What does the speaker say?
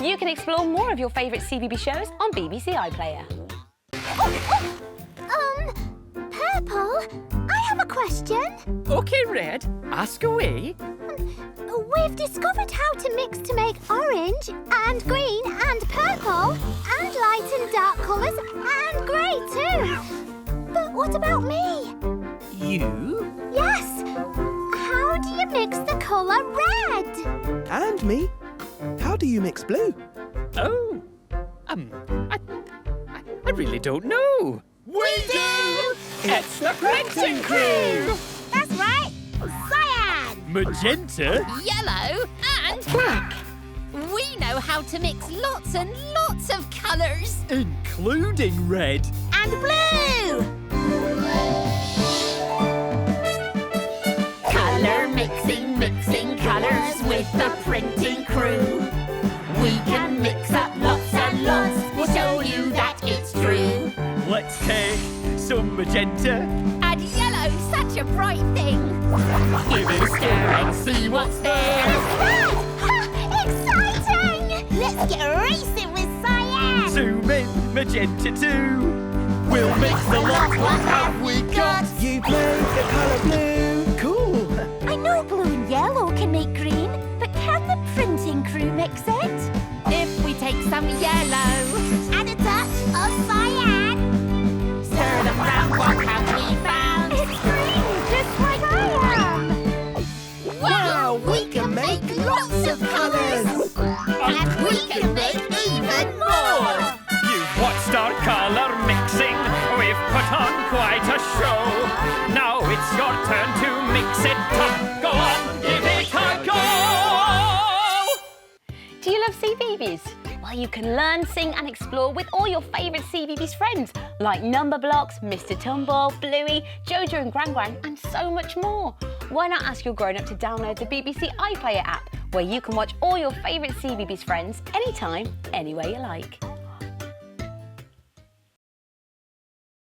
You can explore more of your favourite CBeebies shows on BBC iPlayer. Purple, I have a question. OK, Red, ask away. We've discovered how to mix to make orange and green and purple and light and dark colours and grey too. But what about me? You? Yes. How do you mix the colour red? And me. How do you mix blue? Oh, I really don't know. We do! It's the printing crew! That's right. Cyan! Magenta? Yellow and black. We know how to mix lots and lots of colours. Including red. And blue. Colour mixing colours with the printing crew. We can mix up lots and lots. We'll show you that it's true. Let's take some magenta. And yellow, such a bright thing. Give it a stir and see what's there. Exciting! Let's get racing with cyan! Zoom in, magenta too. We'll mix the lot. What have we got? You blue, the colour blue. Cool. I know blue and yellow can make green, but can the printing crew mix it? If we take some yellow And a touch of cyan! turn them round, what have we found? It's green, just like I am! Wow, we can make lots of colours. And we can make even more. You've watched our colour mixing. We've put on quite a show. Now it's your turn to mix it up. Go on, give it a go! Do you love CBeebies? Well, you can learn, sing and explore with all your favourite CBeebies friends like Numberblocks, Mr Tumble, Bluey, Jojo and Gran Gran and so much more. Why not ask your grown-up to download the BBC iPlayer app where you can watch all your favourite CBeebies friends anytime, anywhere you like.